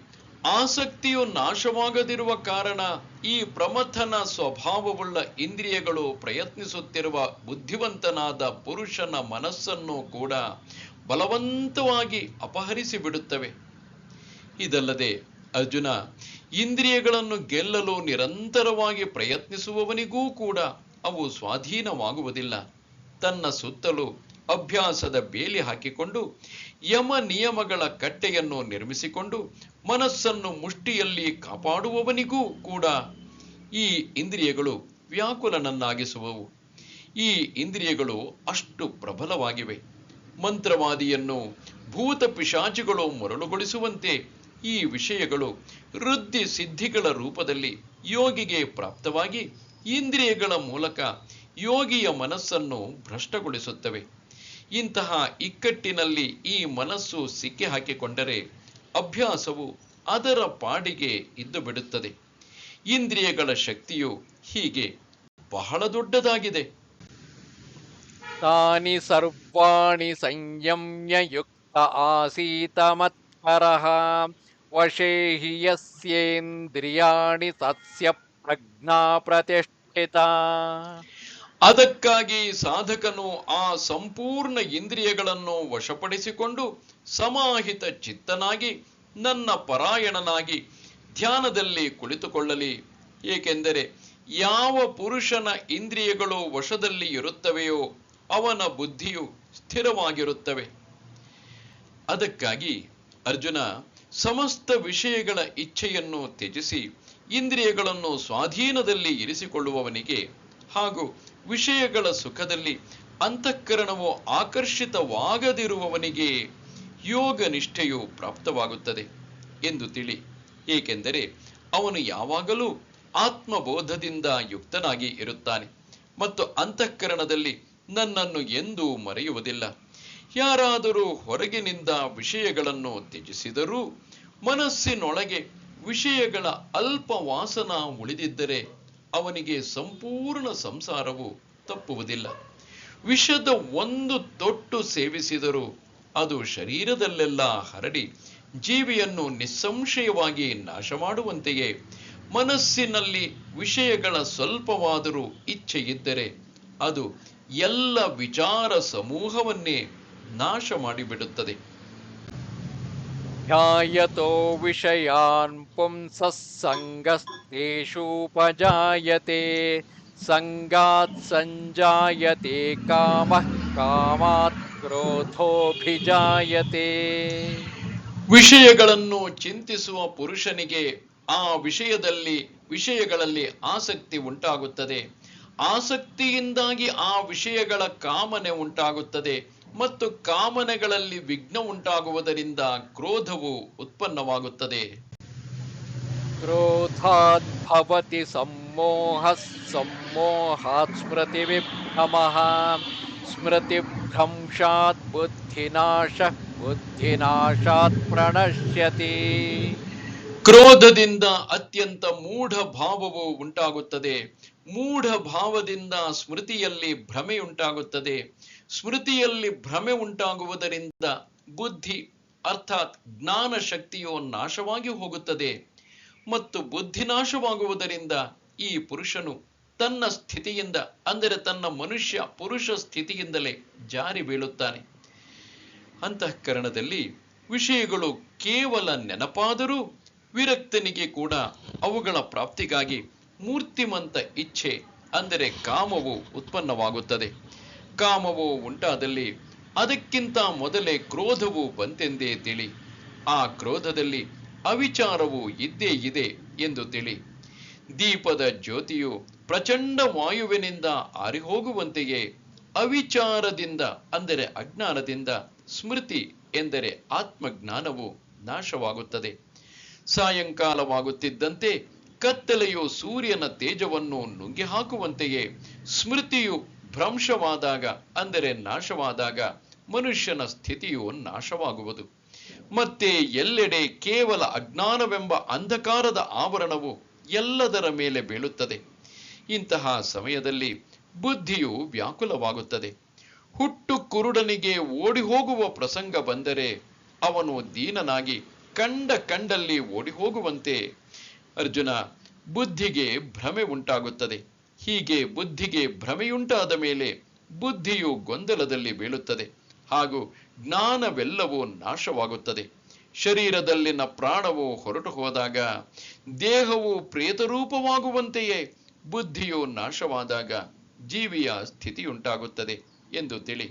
ಆಸಕ್ತಿಯು ನಾಶವಾಗದಿರುವ ಕಾರಣ ಈ ಪ್ರಮಥನ ಸ್ವಭಾವವುಳ್ಳ ಇಂದ್ರಿಯಗಳು ಪ್ರಯತ್ನಿಸುತ್ತಿರುವ ಬುದ್ಧಿವಂತನಾದ ಪುರುಷನ ಮನಸ್ಸನ್ನು ಕೂಡ ಬಲವಂತವಾಗಿ ಅಪಹರಿಸಿ ಬಿಡುತ್ತವೆ. ಇದಲ್ಲದೆ ಅರ್ಜುನ, ಇಂದ್ರಿಯಗಳನ್ನು ಗೆಲ್ಲಲು ನಿರಂತರವಾಗಿ ಪ್ರಯತ್ನಿಸುವವನಿಗೂ ಕೂಡ ಅವು ಸ್ವಾಧೀನವಾಗುವುದಿಲ್ಲ. ತನ್ನ ಸುತ್ತಲೂ ಅಭ್ಯಾಸದ ಬೇಲಿ ಹಾಕಿಕೊಂಡು ಯಮ ನಿಯಮಗಳ ಕಟ್ಟೆಯನ್ನು ನಿರ್ಮಿಸಿಕೊಂಡು ಮನಸ್ಸನ್ನು ಮುಷ್ಟಿಯಲ್ಲಿ ಕಾಪಾಡುವವನಿಗೂ ಕೂಡ ಈ ಇಂದ್ರಿಯಗಳು ವ್ಯಾಕುಲನನ್ನಾಗಿಸುವವು. ಈ ಇಂದ್ರಿಯಗಳು ಅಷ್ಟು ಪ್ರಬಲವಾಗಿವೆ. ಮಂತ್ರವಾದಿಯನ್ನು ಭೂತ ಪಿಶಾಚಿಗಳು ಮರಳುಗೊಳಿಸುವಂತೆ ಈ ವಿಷಯಗಳು ವೃದ್ಧಿ ಸಿದ್ಧಿಗಳ ರೂಪದಲ್ಲಿ ಯೋಗಿಗೆ ಪ್ರಾಪ್ತವಾಗಿ ಇಂದ್ರಿಯಗಳ ಮೂಲಕ ಯೋಗಿಯ ಮನಸ್ಸನ್ನು ಭ್ರಷ್ಟಗೊಳಿಸುತ್ತವೆ. ಇಂತಹ ಇಕ್ಕಟ್ಟಿನಲ್ಲಿ ಈ ಮನಸ್ಸು ಸಿಕ್ಕಿ ಹಾಕಿಕೊಂಡರೆ ಅಭ್ಯಾಸವು ಅದರ ಪಾಡಿಗೆ ಇದ್ದು ಬಿಡುತ್ತದೆ. ಇಂದ್ರಿಯಗಳ ಶಕ್ತಿಯು ಹೀಗೆ ಬಹಳ ದೊಡ್ಡದಾಗಿದೆ. ತಾನಿ ಸರ್ವಾಣಿ ಸಂಯಮ್ಯ ಯುಕ್ತ ಆಸೀತ ಮತ್ಪರಃ ವಶೇ ಹಿ ಯಸ್ಯೇಂದ್ರಿಯಾಣಿ ತಸ್ಯ ಪ್ರಜ್ಞಾ ಪ್ರತಿಷ್ಠಿತಾ. ಅದಕ್ಕಾಗಿ ಸಾಧಕನು ಆ ಸಂಪೂರ್ಣ ಇಂದ್ರಿಯಗಳನ್ನು ವಶಪಡಿಸಿಕೊಂಡು ಸಮಾಹಿತ ಚಿತ್ತನಾಗಿ ನನ್ನ ಪರಾಯಣನಾಗಿ ಧ್ಯಾನದಲ್ಲಿ ಕುಳಿತುಕೊಳ್ಳಲಿ. ಏಕೆಂದರೆ ಯಾವ ಪುರುಷನ ಇಂದ್ರಿಯಗಳು ವಶದಲ್ಲಿ ಇರುತ್ತವೆಯೋ ಅವನ ಬುದ್ಧಿಯು ಸ್ಥಿರವಾಗಿರುತ್ತವೆ. ಅದಕ್ಕಾಗಿ ಅರ್ಜುನ, ಸಮಸ್ತ ವಿಷಯಗಳ ಇಚ್ಛೆಯನ್ನು ತ್ಯಜಿಸಿ ಇಂದ್ರಿಯಗಳನ್ನು ಸ್ವಾಧೀನದಲ್ಲಿ ಇರಿಸಿಕೊಳ್ಳುವವನಿಗೆ ಹಾಗೂ ವಿಷಯಗಳ ಸುಖದಲ್ಲಿ ಅಂತಃಕರಣವು ಆಕರ್ಷಿತವಾಗದಿರುವವನಿಗೆ ಯೋಗ ನಿಷ್ಠೆಯು ಪ್ರಾಪ್ತವಾಗುತ್ತದೆ ಎಂದು ತಿಳಿ. ಏಕೆಂದರೆ ಅವನು ಯಾವಾಗಲೂ ಆತ್ಮಬೋಧದಿಂದ ಯುಕ್ತನಾಗಿ ಇರುತ್ತಾನೆ ಮತ್ತು ಅಂತಃಕರಣದಲ್ಲಿ ನನ್ನನ್ನು ಎಂದೂ ಮರೆಯುವುದಿಲ್ಲ. ಯಾರಾದರೂ ಹೊರಗಿನಿಂದ ವಿಷಯಗಳನ್ನು ತ್ಯಜಿಸಿದರೂ ಮನಸ್ಸಿನೊಳಗೆ ವಿಷಯಗಳ ಅಲ್ಪ ವಾಸನ ಉಳಿದಿದ್ದರೆ ಅವನಿಗೆ ಸಂಪೂರ್ಣ ಸಂಸಾರವು ತಪ್ಪುವುದಿಲ್ಲ. ವಿಷದ ಒಂದು ತೊಟ್ಟು ಸೇವಿಸಿದರೂ ಅದು ಶರೀರದಲ್ಲೆಲ್ಲ ಹರಡಿ ಜೀವಿಯನ್ನು ನಿಸ್ಸಂಶಯವಾಗಿ ನಾಶ ಮಾಡುವಂತೆಯೇ ಮನಸ್ಸಿನಲ್ಲಿ ವಿಷಯಗಳ ಸ್ವಲ್ಪವಾದರೂ ಇಚ್ಛೆ ಇದ್ದರೆ ಅದು ಎಲ್ಲ ವಿಚಾರ ಸಮೂಹವನ್ನೇ ನಾಶ ಮಾಡಿಬಿಡುತ್ತದೆ. ಧ್ಯಾಯತೋ ವಿಷಯಾನ್ ಪುಂಸಃ ಸಂಗಸ್ತೇಷೂಪಜಾಯತೆ ಸಂಗಾತ್ ಸಂಜಾಯತೆ ಕಾಮಃ ಕಾಮಾತ್ ಕ್ರೋಧೋಭಿಜಾಯತೆ. ವಿಷಯಗಳನ್ನು ಚಿಂತಿಸುವ ಪುರುಷನಿಗೆ ಆ ವಿಷಯಗಳಲ್ಲಿ ಆಸಕ್ತಿ ಉಂಟಾಗುತ್ತದೆ. ಆಸಕ್ತಿಯಿಂದಾಗಿ ಆ ವಿಷಯಗಳ ಕಾಮನೆ ಉಂಟಾಗುತ್ತದೆ ಮತ್ತು ಕಾಮನೆಗಳಲ್ಲಿ ವಿಘ್ನ ಉಂಟಾಗುವುದರಿಂದ ಕ್ರೋಧವು ಉತ್ಪನ್ನವಾಗುತ್ತದೆ. ಕ್ರೋಧಾತ್ ಭವತಿ ಸಮ್ಮೋಹಃ ಸಮ್ಮೋಹಾತ್ ಸ್ಮೃತಿ ವಿಭ್ರಮಃ ಸ್ಮೃತಿಭ್ರಂಶಾತ್ ಬುದ್ಧಿನಾಶಃ ಬುದ್ಧಿನಾಶಾತ್ ಪ್ರಣಶ್ಯತಿ. ಕ್ರೋಧದಿಂದ ಅತ್ಯಂತ ಮೂಢ ಭಾವವು ಉಂಟಾಗುತ್ತದೆ. ಮೂಢ ಭಾವದಿಂದ ಸ್ಮೃತಿಯಲ್ಲಿ ಭ್ರಮೆಯುಂಟಾಗುತ್ತದೆ. ಸ್ಮೃತಿಯಲ್ಲಿ ಭ್ರಮೆ ಉಂಟಾಗುವುದರಿಂದ ಬುದ್ಧಿ ಅರ್ಥಾತ್ ಜ್ಞಾನ ಶಕ್ತಿಯು ನಾಶವಾಗಿ ಹೋಗುತ್ತದೆ ಮತ್ತು ಬುದ್ಧಿ ನಾಶವಾಗುವುದರಿಂದ ಈ ಪುರುಷನು ತನ್ನ ಸ್ಥಿತಿಯಿಂದ, ಅಂದರೆ ತನ್ನ ಮನುಷ್ಯ ಪುರುಷ ಸ್ಥಿತಿಯಿಂದಲೇ ಜಾರಿ ಬೀಳುತ್ತಾನೆ. ಅಂತಃಕರಣದಲ್ಲಿ ವಿಷಯಗಳು ಕೇವಲ ನೆನಪಾದರೂ ವಿರಕ್ತನಿಗೆ ಕೂಡ ಅವುಗಳ ಪ್ರಾಪ್ತಿಗಾಗಿ ಮೂರ್ತಿಮಂತ ಇಚ್ಛೆ, ಅಂದರೆ ಕಾಮವು ಉತ್ಪನ್ನವಾಗುತ್ತದೆ. ಕಾಮವು ಉಂಟಾದಲ್ಲಿ ಅದಕ್ಕಿಂತ ಮೊದಲೇ ಕ್ರೋಧವು ಬಂತೆಂದೇ ತಿಳಿ. ಆ ಕ್ರೋಧದಲ್ಲಿ ಅವಿಚಾರವು ಇದ್ದೇ ಇದೆ ಎಂದು ತಿಳಿ. ದೀಪದ ಜ್ಯೋತಿಯು ಪ್ರಚಂಡ ವಾಯುವಿನಿಂದ ಆರಿಹೋಗುವಂತೆಯೇ ಅವಿಚಾರದಿಂದ, ಅಂದರೆ ಅಜ್ಞಾನದಿಂದ ಸ್ಮೃತಿ ಎಂದರೆ ಆತ್ಮಜ್ಞಾನವು ನಾಶವಾಗುತ್ತದೆ. ಸಾಯಂಕಾಲವಾಗುತ್ತಿದ್ದಂತೆ ಕತ್ತಲೆಯು ಸೂರ್ಯನ ತೇಜವನ್ನು ನುಂಗಿ ಹಾಕುವಂತೆಯೇ ಸ್ಮೃತಿಯು ಭ್ರಂಶವಾದಾಗ, ಅಂದರೆ ನಾಶವಾದಾಗ ಮನುಷ್ಯನ ಸ್ಥಿತಿಯು ನಾಶವಾಗುವುದು. ಮತ್ತೆ ಎಲ್ಲೆಡೆ ಕೇವಲ ಅಜ್ಞಾನವೆಂಬ ಅಂಧಕಾರದ ಆವರಣವು ಎಲ್ಲದರ ಮೇಲೆ ಬೀಳುತ್ತದೆ. ಇಂತಹ ಸಮಯದಲ್ಲಿ ಬುದ್ಧಿಯು ವ್ಯಾಕುಲವಾಗುತ್ತದೆ. ಹುಟ್ಟು ಕುರುಡನಿಗೆ ಓಡಿ ಹೋಗುವ ಪ್ರಸಂಗ ಬಂದರೆ ಅವನು ದೀನನಾಗಿ ಕಂಡಲ್ಲಿ ಓಡಿ ಹೋಗುವಂತೆ ಅರ್ಜುನ ಬುದ್ಧಿಗೆ ಭ್ರಮೆ ಉಂಟಾಗುತ್ತದೆ. ಹೀಗೆ ಬುದ್ಧಿಗೆ ಭ್ರಮೆಯುಂಟಾದ ಮೇಲೆ ಬುದ್ಧಿಯು ಗೊಂದಲದಲ್ಲಿ ಬೀಳುತ್ತದೆ ಹಾಗೂ ಜ್ಞಾನವೆಲ್ಲವೂ ನಾಶವಾಗುತ್ತದೆ. ಶರೀರದಲ್ಲಿನ ಪ್ರಾಣವು ಹೊರಟು ಹೋದಾಗ ದೇಹವು ಪ್ರೇತರೂಪವಾಗುವಂತೆಯೇ ಬುದ್ಧಿಯು ನಾಶವಾದಾಗ ಜೀವಿಯ ಸ್ಥಿತಿಯುಂಟಾಗುತ್ತದೆ ಎಂದು ತಿಳಿ.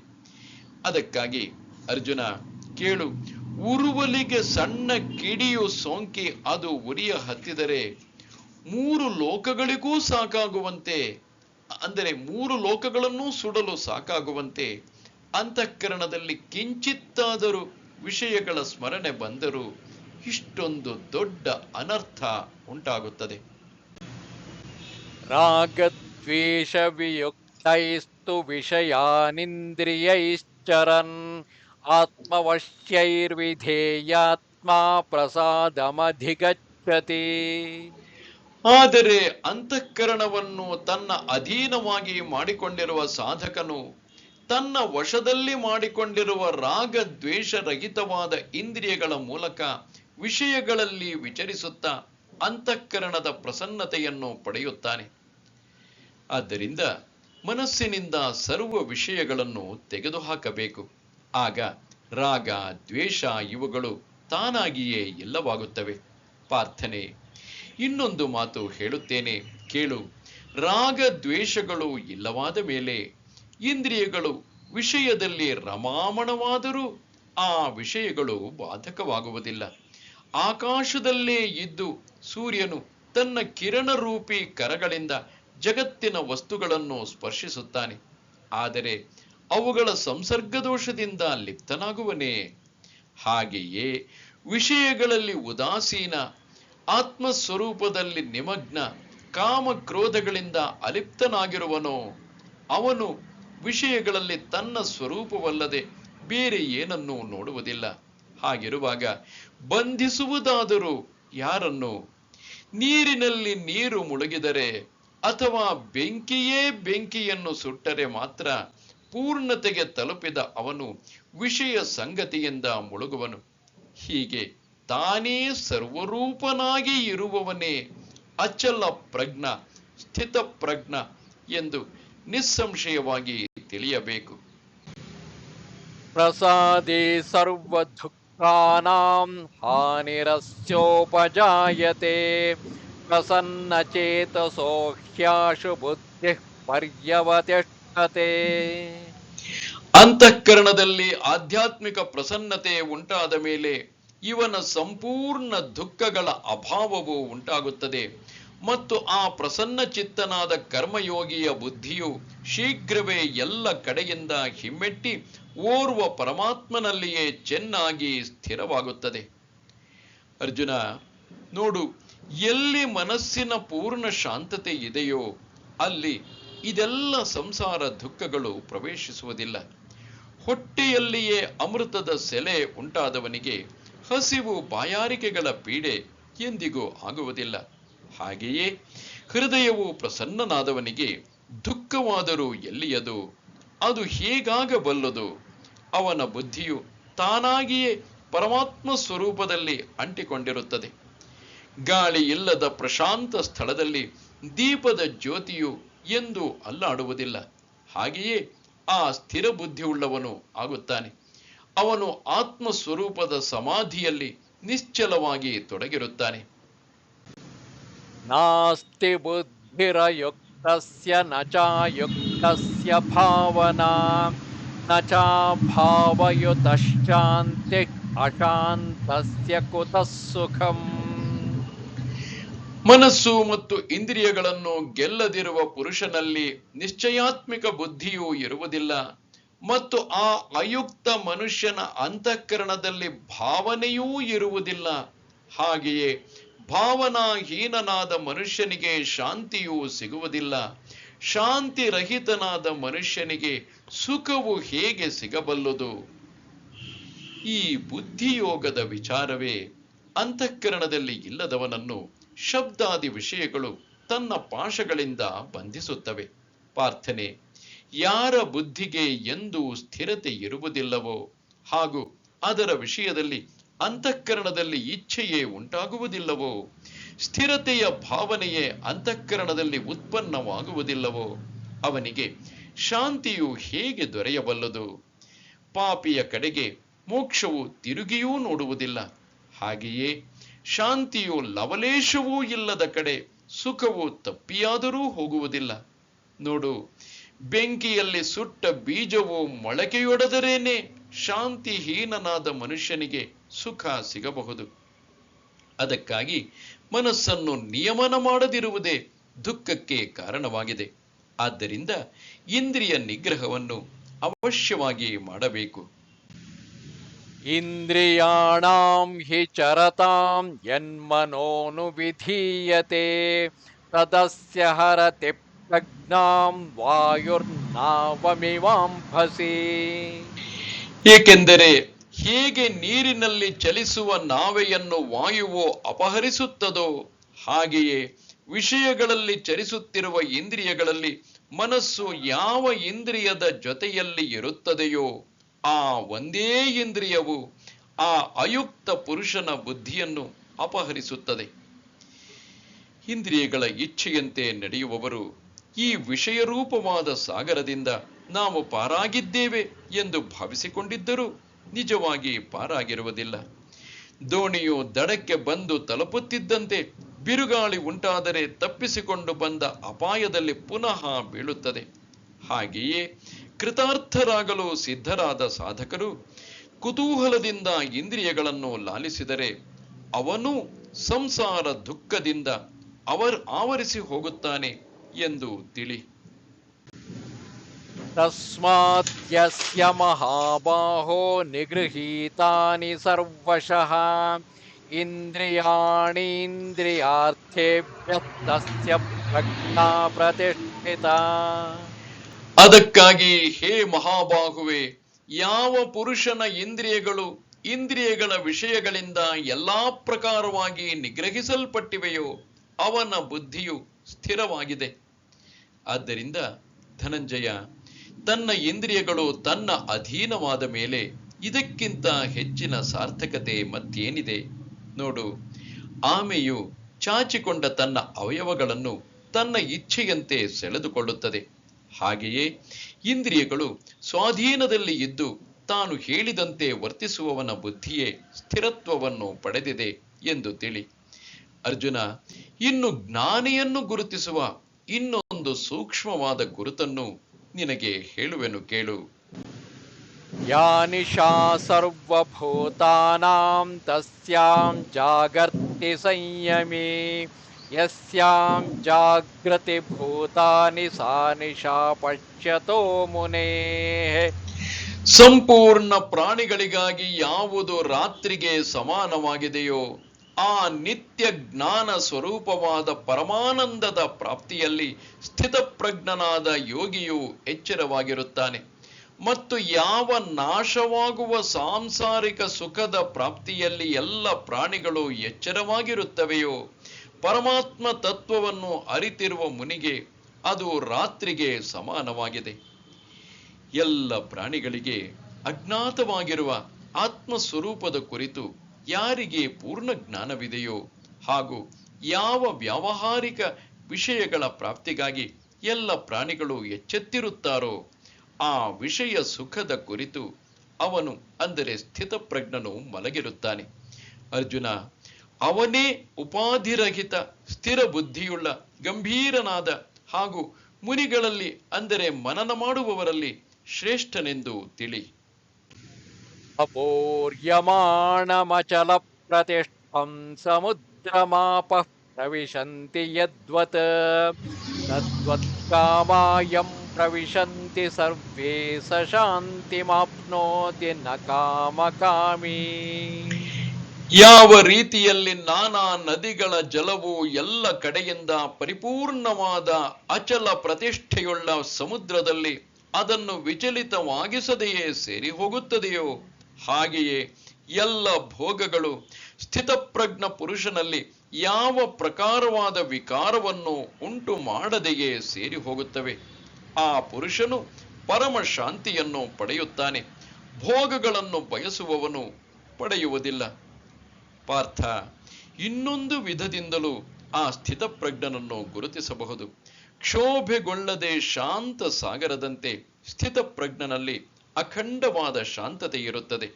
ಅದಕ್ಕಾಗಿ ಅರ್ಜುನ ಕೇಳು, ಉರುವಲಿಗೆ ಸಣ್ಣ ಕಿಡಿಯು ಸೋಂಕಿ ಅದು ಉರಿಯ ಹತ್ತಿದರೆ 3 ಲೋಕಗಳಿಗೂ ಸಾಕಾಗುವಂತೆ, ಅಂದರೆ 3 ಲೋಕಗಳನ್ನೂ ಸುಡಲು ಸಾಕಾಗುವಂತೆ ಅಂತಃಕರಣದಲ್ಲಿ ಕಿಂಚಿತ್ತಾದರೂ ವಿಷಯಗಳ ಸ್ಮರಣೆ ಬಂದರೂ ಇಷ್ಟೊಂದು ದೊಡ್ಡ ಅನರ್ಥ ಉಂಟಾಗುತ್ತದೆ. ರಾಗದ್ವೇಷ ವಿಯುಕ್ತೈಸ್ತು ವಿಷಯಾನಿಂದ್ರಿಯೈಶ್ಚರನ್ ಆತ್ಮವಶ್ಯೈರ್ವಿಧೇಯಾತ್ಮ ಪ್ರಸಾದಮಧಿಗಚ್ಚತಿ. ಆದರೆ ಅಂತಃಕರಣವನ್ನು ತನ್ನ ಅಧೀನವಾಗಿ ಮಾಡಿಕೊಂಡಿರುವ ಸಾಧಕನು ತನ್ನ ವಶದಲ್ಲಿ ಮಾಡಿಕೊಂಡಿರುವ ರಾಗ ದ್ವೇಷ ರಹಿತವಾದ ಇಂದ್ರಿಯಗಳ ಮೂಲಕ ವಿಷಯಗಳಲ್ಲಿ ವಿಚರಿಸುತ್ತಾ ಅಂತಃಕರಣದ ಪ್ರಸನ್ನತೆಯನ್ನು ಪಡೆಯುತ್ತಾನೆ. ಆದ್ದರಿಂದ ಮನಸ್ಸಿನಿಂದ ಸರ್ವ ವಿಷಯಗಳನ್ನು ತೆಗೆದುಹಾಕಬೇಕು. ಆಗ ರಾಗ ದ್ವೇಷ ಇವುಗಳು ತಾನಾಗಿಯೇ ಇಲ್ಲವಾಗುತ್ತವೆ. ಪ್ರಾರ್ಥನೆ, ಇನ್ನೊಂದು ಮಾತು ಹೇಳುತ್ತೇನೆ ಕೇಳು. ರಾಗ ದ್ವೇಷಗಳು ಇಲ್ಲವಾದ ಮೇಲೆ ಇಂದ್ರಿಯಗಳು ವಿಷಯದಲ್ಲಿ ರಮಾಮಣವಾದರೂ ಆ ವಿಷಯಗಳು ಬಾಧಕವಾಗುವುದಿಲ್ಲ. ಆಕಾಶದಲ್ಲೇ ಇದ್ದು ಸೂರ್ಯನು ತನ್ನ ಕಿರಣರೂಪಿ ಕರಗಳಿಂದ ಜಗತ್ತಿನ ವಸ್ತುಗಳನ್ನು ಸ್ಪರ್ಶಿಸುತ್ತಾನೆ. ಆದರೆ ಅವುಗಳ ಸಂಸರ್ಗದೋಷದಿಂದ ಲಿಪ್ತನಾಗುವನೇ? ಹಾಗೆಯೇ ವಿಷಯಗಳಲ್ಲಿ ಉದಾಸೀನ, ಆತ್ಮಸ್ವರೂಪದಲ್ಲಿ ನಿಮಗ್ನ, ಕಾಮಕ್ರೋಧಗಳಿಂದ ಅಲಿಪ್ತನಾಗಿರುವನೋ ಅವನು ವಿಷಯಗಳಲ್ಲಿ ತನ್ನ ಸ್ವರೂಪವಲ್ಲದೆ ಬೇರೆ ಏನನ್ನೂ ನೋಡುವುದಿಲ್ಲ. ಹಾಗಿರುವಾಗ ಬಂಧಿಸುವುದಾದರೂ ಯಾರನ್ನು? ನೀರಿನಲ್ಲಿ ನೀರು ಮುಳುಗಿದರೆ ಅಥವಾ ಬೆಂಕಿಯೇ ಬೆಂಕಿಯನ್ನು ಸುಟ್ಟರೆ ಮಾತ್ರ ಪೂರ್ಣತೆಗೆ ತಲುಪಿದ ಅವನು ವಿಷಯ ಸಂಗತಿಯಿಂದ ಮುಳುಗುವನು. ಹೀಗೆ ತಾನೇ ಸರ್ವರೂಪನಾಗಿ ಇರುವವನೇ ಅಚಲ ಪ್ರಜ್ಞ, ಸ್ಥಿತ ಪ್ರಜ್ಞ ಎಂದು ನಿಸ್ಸಂಶಯವಾಗಿ ತಿಳಿಯಬೇಕು. ಪ್ರಸಾದೇ ಸರ್ವ ದುಃಖಾನಾಂ ಹಾನಿರಸ್ಯೋಪಜಾಯತೆ ಪ್ರಸನ್ನ ಚೇತಸೋ ಹ್ಯಾಶು ಬುದ್ಧಿಃ ಪರ್ಯವತಿಷ್ಠತೆ. ಅಂತಃಕರಣದಲ್ಲಿ ಆಧ್ಯಾತ್ಮಿಕ ಪ್ರಸನ್ನತೆ ಉಂಟಾದ ಮೇಲೆ ಇವನ ಸಂಪೂರ್ಣ ದುಃಖಗಳ ಅಭಾವವು ಉಂಟಾಗುತ್ತದೆ ಮತ್ತು ಆ ಪ್ರಸನ್ನ ಚಿತ್ತನಾದ ಕರ್ಮಯೋಗಿಯ ಬುದ್ಧಿಯು ಶೀಘ್ರವೇ ಎಲ್ಲ ಕಡೆಯಿಂದ ಹಿಮ್ಮೆಟ್ಟಿ ಓರ್ವ ಪರಮಾತ್ಮನಲ್ಲಿಯೇ ಚೆನ್ನಾಗಿ ಸ್ಥಿರವಾಗುತ್ತದೆ. ಅರ್ಜುನ ನೋಡು, ಎಲ್ಲಿ ಮನಸ್ಸಿನ ಪೂರ್ಣ ಶಾಂತತೆ ಇದೆಯೋ ಅಲ್ಲಿ ಇದೆಲ್ಲ ಸಂಸಾರ ದುಃಖಗಳು ಪ್ರವೇಶಿಸುವುದಿಲ್ಲ. ಹೊಟ್ಟೆಯಲ್ಲಿಯೇ ಅಮೃತದ ಸೆಲೆ ಉಂಟಾದವನಿಗೆ ಹಸಿವು ಬಾಯಾರಿಕೆಗಳ ಪೀಡೆ ಎಂದಿಗೂ ಆಗುವುದಿಲ್ಲ. ಹಾಗೆಯೇ ಹೃದಯವು ಪ್ರಸನ್ನನಾದವನಿಗೆ ದುಃಖವಾದರೂ ಎಲ್ಲಿಯದು? ಅದು ಹೇಗಾಗಬಲ್ಲದು? ಅವನ ಬುದ್ಧಿಯು ತಾನಾಗಿಯೇ ಪರಮಾತ್ಮ ಸ್ವರೂಪದಲ್ಲಿ ಅಂಟಿಕೊಂಡಿರುತ್ತದೆ. ಗಾಳಿ ಇಲ್ಲದ ಪ್ರಶಾಂತ ಸ್ಥಳದಲ್ಲಿ ದೀಪದ ಜ್ಯೋತಿಯು ಎಂದು ಅಲ್ಲಾಡುವುದಿಲ್ಲ. ಹಾಗೆಯೇ ಆ ಸ್ಥಿರ ಬುದ್ಧಿಯುಳ್ಳವನು ಆಗುತ್ತಾನೆ. ಅವನು ಆತ್ಮ ಸ್ವರೂಪದ ಸಮಾಧಿಯಲ್ಲಿ ನಿಶ್ಚಲವಾಗಿ ತೊಡಗಿರುತ್ತಾನೆ. ನಾಸ್ತಿ ಬುದ್ಧಿರಯುಕ್ತಸ್ಯ ನ ಚಾಯುಕ್ತಸ್ಯ ಭಾವನಾ ನ ಚಾಭಾವಯುತಃ ಶಾಂತಿ ಅಶಾಂತಸ್ಯ ಕುತಃ ಸುಖಂ. ಮನಸ್ಸು ಮತ್ತು ಇಂದ್ರಿಯಗಳನ್ನು ಗೆಲ್ಲದಿರುವ ಪುರುಷನಲ್ಲಿ ನಿಶ್ಚಯಾತ್ಮಿಕ ಬುದ್ಧಿಯೂ ಇರುವುದಿಲ್ಲ ಮತ್ತು ಆ ಅಯುಕ್ತ ಮನುಷ್ಯನ ಅಂತಃಕರಣದಲ್ಲಿ ಭಾವನೆಯೂ ಇರುವುದಿಲ್ಲ. ಹಾಗೆಯೇ ಭಾವನಾಹೀನನಾದ ಮನುಷ್ಯನಿಗೆ ಶಾಂತಿಯೂ ಸಿಗುವುದಿಲ್ಲ. ಶಾಂತಿ ರಹಿತನಾದ ಮನುಷ್ಯನಿಗೆ ಸುಖವು ಹೇಗೆ ಸಿಗಬಲ್ಲದು? ಈ ಬುದ್ಧಿಯೋಗದ ವಿಚಾರವೇ ಅಂತಃಕರಣದಲ್ಲಿ ಇಲ್ಲದವನನ್ನು ಶಬ್ದಾದಿ ವಿಷಯಗಳು ತನ್ನ ಪಾಶಗಳಿಂದ ಬಂಧಿಸುತ್ತವೆ. ಪ್ರಾರ್ಥನೆ: ಯಾರ ಬುದ್ಧಿಗೆ ಎಂದೂ ಸ್ಥಿರತೆ ಇರುವುದಿಲ್ಲವೋ ಹಾಗೂ ಅದರ ವಿಷಯದಲ್ಲಿ ಅಂತಃಕರಣದಲ್ಲಿ ಇಚ್ಛೆಯೇ ಉಂಟಾಗುವುದಿಲ್ಲವೋ, ಸ್ಥಿರತೆಯ ಭಾವನೆಯೇ ಅಂತಃಕರಣದಲ್ಲಿ ಉತ್ಪನ್ನವಾಗುವುದಿಲ್ಲವೋ, ಅವನಿಗೆ ಶಾಂತಿಯು ಹೇಗೆ ದೊರೆಯಬಲ್ಲದು? ಪಾಪಿಯ ಕಡೆಗೆ ಮೋಕ್ಷವು ತಿರುಗಿಯೂ ನೋಡುವುದಿಲ್ಲ. ಹಾಗೆಯೇ ಶಾಂತಿಯು ಲವಲೇಶವೂ ಇಲ್ಲದ ಕಡೆ ಸುಖವು ತಪ್ಪಿಯಾದರೂ ಹೋಗುವುದಿಲ್ಲ. ನೋಡು, ಬೆಂಕಿಯಲ್ಲಿ ಸುಟ್ಟ ಬೀಜವು ಮೊಳಕೆಯೊಡೆದರೇನೆ ಶಾಂತಿಹೀನನಾದ ಮನುಷ್ಯನಿಗೆ ಸುಖ ಸಿಗಬಹುದು. ಅದಕ್ಕಾಗಿ ಮನಸ್ಸನ್ನು ನಿಯಮನ ಮಾಡದಿರುವುದೇ ದುಃಖಕ್ಕೆ ಕಾರಣವಾಗಿದೆ. ಆದ್ದರಿಂದ ಇಂದ್ರಿಯ ನಿಗ್ರಹವನ್ನು ಅವಶ್ಯವಾಗಿ ಮಾಡಬೇಕು. ಇಂದ್ರಿಯಾಣಾಂ ಹಿ ಚರತಾಂ ಯನ್ಮನೋನು ವಿಧೀಯತೆ ತದಸ್ಯ ಹರತಿ ಪ್ರಜ್ಞಾಂ ವಾಯುರ್ನಾವಮಿವಾಂಭಸಿ. ಏಕೆಂದರೆ ಹೇಗೆ ನೀರಿನಲ್ಲಿ ಚಲಿಸುವ ನಾವೆಯನ್ನು ವಾಯುವು ಅಪಹರಿಸುತ್ತದೋ, ಹಾಗೆಯೇ ವಿಷಯಗಳಲ್ಲಿ ಚಲಿಸುತ್ತಿರುವ ಇಂದ್ರಿಯಗಳಲ್ಲಿ ಮನಸ್ಸು ಯಾವ ಇಂದ್ರಿಯದ ಜೊತೆಯಲ್ಲಿ ಇರುತ್ತದೆಯೋ ಆ ಒಂದೇ ಇಂದ್ರಿಯವು ಆ ಅಯುಕ್ತ ಪುರುಷನ ಬುದ್ಧಿಯನ್ನು ಅಪಹರಿಸುತ್ತದೆ. ಇಂದ್ರಿಯಗಳ ಇಚ್ಛೆಯಂತೆ ನಡೆಯುವವರು ಈ ವಿಷಯರೂಪವಾದ ಸಾಗರದಿಂದ ನಾವು ಪಾರಾಗಿದ್ದೇವೆ ಎಂದು ಭಾವಿಸಿಕೊಂಡಿದ್ದರೂ ನಿಜವಾಗಿ ಪಾರಾಗಿರುವುದಿಲ್ಲ. ದೋಣಿಯು ದಡಕ್ಕೆ ಬಂದು ತಲುಪುತ್ತಿದ್ದಂತೆ ಬಿರುಗಾಳಿ ಉಂಟಾದರೆ ತಪ್ಪಿಸಿಕೊಂಡು ಬಂದ ಅಪಾಯದಲ್ಲಿ ಪುನಃ ಬೀಳುತ್ತದೆ. ಹಾಗೆಯೇ ಕೃತಾರ್ಥರಾಗಲು ಸಿದ್ಧರಾದ ಸಾಧಕರು ಕುತೂಹಲದಿಂದ ಇಂದ್ರಿಯಗಳನ್ನು ಲಾಲಿಸಿದರೆ ಅವನು ಸಂಸಾರ ದುಃಖದಿಂದ ಆವರಿಸಿ ಹೋಗುತ್ತಾನೆ ಎಂದು ತಿಳಿ. ತಸ್ಮಾತ್ ಯಸ್ಯ ಮಹಾಬಾಹೋ ನಿಗೃಹೀತಾನಿ ಸರ್ವಶಃ ಇಂದ್ರಿಯಾಣೀಂದ್ರಿಯಾರ್ಥೇಭ್ಯಃ ತಸ್ಯ ಪ್ರಜ್ಞಾ ಪ್ರತಿಷ್ಠಿತಾ. ಅದಕ್ಕಾಗಿ ಹೇ ಮಹಾಬಾಹುವೆ, ಯಾವ ಪುರುಷನ ಇಂದ್ರಿಯಗಳ ವಿಷಯಗಳಿಂದ ಎಲ್ಲಾ ಪ್ರಕಾರವಾಗಿ ನಿಗ್ರಹಿಸಲ್ಪಟ್ಟಿವೆಯೋ ಅವನ ಬುದ್ಧಿಯು ಸ್ಥಿರವಾಗಿದೆ. ಆದ್ದರಿಂದ ಧನಂಜಯ, ತನ್ನ ಇಂದ್ರಿಯಗಳು ತನ್ನ ಅಧೀನವಾದ ಮೇಲೆ ಇದಕ್ಕಿಂತ ಹೆಚ್ಚಿನ ಸಾರ್ಥಕತೆ ಮತ್ತೇನಿದೆ? ನೋಡು, ಆಮೆಯು ಚಾಚಿಕೊಂಡ ತನ್ನ ಅವಯವಗಳನ್ನು ತನ್ನ ಇಚ್ಛೆಯಂತೆ ಸೆಳೆದುಕೊಳ್ಳುತ್ತದೆ. ಹಾಗೆಯೇ ಇಂದ್ರಿಯಗಳು ಸ್ವಾಧೀನದಲ್ಲಿ ಇದ್ದು ತಾನು ಹೇಳಿದಂತೆ ವರ್ತಿಸುವವನ ಬುದ್ಧಿಯೇ ಸ್ಥಿರತ್ವವನ್ನು ಪಡೆದಿದೆ ಎಂದು ತಿಳಿ. ಅರ್ಜುನ, ಇನ್ನು ಜ್ಞಾನಿಯನ್ನು ಗುರುತಿಸುವ ಇನ್ನೊಂದು ಸೂಕ್ಷ್ಮವಾದ ಗುರುತನ್ನು ನಿನಗೆ ಹೇಳುವೆನು ಕೇಳು. ಯಾ ನಿಶಾ ಸರ್ವಭೂತಾನಾಂ ತಸ್ಯಾಂ ಜಾಗರ್ತಿ ಸಂಯಮೇ ಯಸ್ಯಾಂ ಜಾಗೃತಿ ಭೂತಾನಿ ಸಾ ನಿಶಾ ಪಶ್ಯತೋ ಮುನೇಃ. ಸಂಪೂರ್ಣ ಪ್ರಾಣಿಗಳಿಗಾಗಿ ಯಾವುದು ರಾತ್ರಿಗೆ ಸಮಾನವಾಗಿದೆಯೋ ಆ ನಿತ್ಯ ಜ್ಞಾನ ಸ್ವರೂಪವಾದ ಪರಮಾನಂದದ ಪ್ರಾಪ್ತಿಯಲ್ಲಿ ಸ್ಥಿತಪ್ರಜ್ಞನಾದ ಯೋಗಿಯು ಎಚ್ಚರವಾಗಿರುತ್ತಾನೆ. ಮತ್ತು ಯಾವ ನಾಶವಾಗುವ ಸಾಂಸಾರಿಕ ಸುಖದ ಪ್ರಾಪ್ತಿಯಲ್ಲಿ ಎಲ್ಲ ಪ್ರಾಣಿಗಳು ಎಚ್ಚರವಾಗಿರುತ್ತವೆಯೋ ಪರಮಾತ್ಮ ತತ್ವವನ್ನು ಅರಿತಿರುವ ಮುನಿಗೆ ಅದು ರಾತ್ರಿಗೆ ಸಮಾನವಾಗಿದೆ. ಎಲ್ಲ ಪ್ರಾಣಿಗಳಿಗೆ ಅಜ್ಞಾತವಾಗಿರುವ ಆತ್ಮಸ್ವರೂಪದ ಕುರಿತು ಯಾರಿಗೆ ಪೂರ್ಣ ಜ್ಞಾನವಿದೆಯೋ ಹಾಗೂ ಯಾವ ವ್ಯಾವಹಾರಿಕ ವಿಷಯಗಳ ಪ್ರಾಪ್ತಿಗಾಗಿ ಎಲ್ಲ ಪ್ರಾಣಿಗಳು ಎಚ್ಚೆತ್ತಿರುತ್ತಾರೋ ಆ ವಿಷಯ ಸುಖದ ಕುರಿತು ಅವನು ಅಂದರೆ ಸ್ಥಿತಪ್ರಜ್ಞನು ಮಲಗಿರುತ್ತಾನೆ. ಅರ್ಜುನ, ಅವನೇ ಉಪಾಧಿರಹಿತ ಸ್ಥಿರ ಬುದ್ಧಿಯುಳ್ಳ ಗಂಭೀರನಾದ ಹಾಗೂ ಮುನಿಗಳಲ್ಲಿ ಅಂದರೆ ಮನನ ಮಾಡುವವರಲ್ಲಿ ಶ್ರೇಷ್ಠನೆಂದು ತಿಳಿ. ಅಪೂರ್ಯಮಾಣಮಚಲ ಪ್ರತಿಷ್ಠಂ ಸಮುದ್ರಮಾಪ ಪ್ರವಿಶಂತಿ ಯದ್ವತ್ ತದ್ವತ್ ಕಾಮಾಯಂ ಪ್ರವಿಶಂತಿ ಸರ್ವೇ ಸ ಶಾಂತಿಮಾಪ್ನೋತಿ ನ ಕಾಮಕಾಮಿ. ಯಾವ ರೀತಿಯಲ್ಲಿ ನಾನಾ ನದಿಗಳ ಜಲವು ಎಲ್ಲ ಕಡೆಯಿಂದ ಪರಿಪೂರ್ಣವಾದ ಅಚಲ ಪ್ರತಿಷ್ಠೆಯುಳ್ಳ ಸಮುದ್ರದಲ್ಲಿ ಅದನ್ನು ವಿಚಲಿತವಾಗಿಸದೆಯೇ ಸೇರಿ ಹೋಗುತ್ತದೆಯೋ ಹಾಗೆಯೇ ಎಲ್ಲ ಭೋಗಗಳು ಸ್ಥಿತಪ್ರಜ್ಞ ಪುರುಷನಲ್ಲಿ ಯಾವ ಪ್ರಕಾರವಾದ ವಿಕಾರವನ್ನು ಉಂಟು ಮಾಡದೆಯೇ ಸೇರಿ ಹೋಗುತ್ತವೆ. ಆ ಪುರುಷನು ಪರಮ ಶಾಂತಿಯನ್ನು ಪಡೆಯುತ್ತಾನೆ. ಭೋಗಗಳನ್ನು ಬಯಸುವವನು ಪಡೆಯುವುದಿಲ್ಲ. ಪಾರ್ಥ, ಇನ್ನೊಂದು ವಿಧದಿಂದಲೂ ಆ ಸ್ಥಿತಪ್ರಜ್ಞನನ್ನು ಗುರುತಿಸಬಹುದು. ಕ್ಷೋಭೆಗೊಳ್ಳದೆ ಶಾಂತ ಸಾಗರದಂತೆ ಸ್ಥಿತಪ್ರಜ್ಞನಲ್ಲಿ ಅಖಂಡವಾದ ಶಾಂತತೆ ಇರುತ್ತದೆ.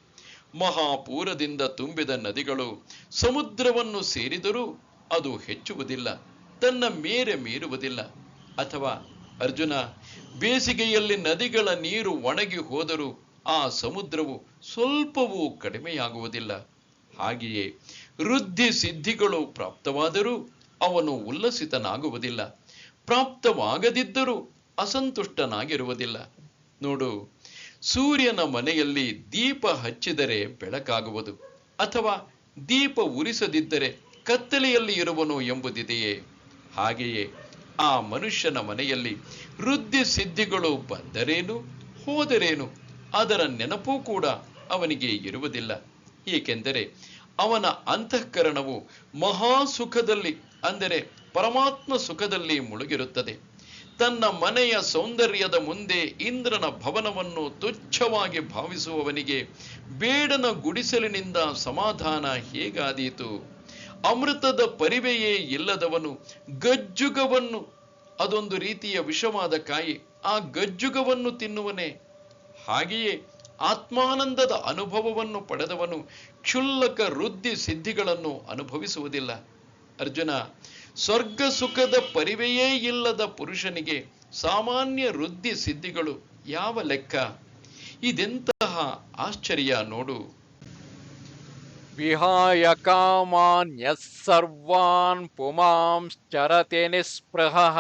ಮಹಾಪೂರದಿಂದ ತುಂಬಿದ ನದಿಗಳು ಸಮುದ್ರವನ್ನು ಸೇರಿದರೂ ಅದು ಹೆಚ್ಚುವುದಿಲ್ಲ, ತನ್ನ ಮೇರೆ ಮೀರುವುದಿಲ್ಲ. ಅಥವಾ ಅರ್ಜುನ, ಬೇಸಿಗೆಯಲ್ಲಿ ನದಿಗಳ ನೀರು ಒಣಗಿ ಹೋದರೂ ಆ ಸಮುದ್ರವು ಸ್ವಲ್ಪವೂ ಕಡಿಮೆಯಾಗುವುದಿಲ್ಲ. ಹಾಗೆಯೇ ವೃದ್ಧಿ ಸಿದ್ಧಿಗಳು ಪ್ರಾಪ್ತವಾದರೂ ಅವನು ಉಲ್ಲಸಿತನಾಗುವುದಿಲ್ಲ, ಪ್ರಾಪ್ತವಾಗದಿದ್ದರೂ ಅಸಂತುಷ್ಟನಾಗಿರುವುದಿಲ್ಲ. ನೋಡು, ಸೂರ್ಯನ ಮನೆಯಲ್ಲಿ ದೀಪ ಹಚ್ಚಿದರೆ ಬೆಳಕಾಗುವುದು, ಅಥವಾ ದೀಪ ಉರಿಸದಿದ್ದರೆ ಕತ್ತಲೆಯಲ್ಲಿ ಇರುವನು ಎಂಬುದಿದೆಯೇ? ಹಾಗೆಯೇ ಆ ಮನುಷ್ಯನ ಮನೆಯಲ್ಲಿ ವೃದ್ಧಿ ಸಿದ್ಧಿಗಳು ಬಂದರೇನು ಹೋದರೇನು ಅದರ ನೆನಪೂ ಕೂಡ ಅವನಿಗೆ ಇರುವುದಿಲ್ಲ. ಏಕೆಂದರೆ ಅವನ ಅಂತಃಕರಣವು ಮಹಾಸುಖದಲ್ಲಿ ಅಂದರೆ ಪರಮಾತ್ಮ ಸುಖದಲ್ಲಿ ಮುಳುಗಿರುತ್ತದೆ. ತನ್ನ ಮನೆಯ ಸೌಂದರ್ಯದ ಮುಂದೆ ಇಂದ್ರನ ಭವನವನ್ನು ತುಚ್ಛವಾಗಿ ಭಾವಿಸುವವನಿಗೆ ಬೇಡನ ಗುಡಿಸಲಿನಿಂದ ಸಮಾಧಾನ ಹೇಗಾದೀತು? ಅಮೃತದ ಪರಿವೆಯೇ ಇಲ್ಲದವನು ಗಜ್ಜುಗವನ್ನು, ಅದೊಂದು ರೀತಿಯ ವಿಷವಾದ ಕಾಯಿ, ಆ ಗಜ್ಜುಗವನ್ನು ತಿನ್ನುವನೇ? ಹಾಗೆಯೇ ಆತ್ಮಾನಂದದ ಅನುಭವವನ್ನು ಪಡೆದವನು ಕ್ಷುಲ್ಲಕ ವೃದ್ಧಿ ಸಿದ್ಧಿಗಳನ್ನು ಅನುಭವಿಸುವುದಿಲ್ಲ. ಅರ್ಜುನ, ಸ್ವರ್ಗ ಸುಖದ ಪರಿವೆಯೇ ಇಲ್ಲದ ಪುರುಷನಿಗೆ ಸಾಮಾನ್ಯ ವೃದ್ಧಿ ಸಿದ್ಧಿಗಳು ಯಾವ ಲೆಕ್ಕ? ಇದೆಂತಹ ಆಶ್ಚರ್ಯ ನೋಡು. ವಿಹಾಯ ಕಾಮಾನ್ಯಃ ಸರ್ವಾನ್ ಪುಮಾಂಶ್ಚರತಿ ನಿಸ್ಪೃಹಃ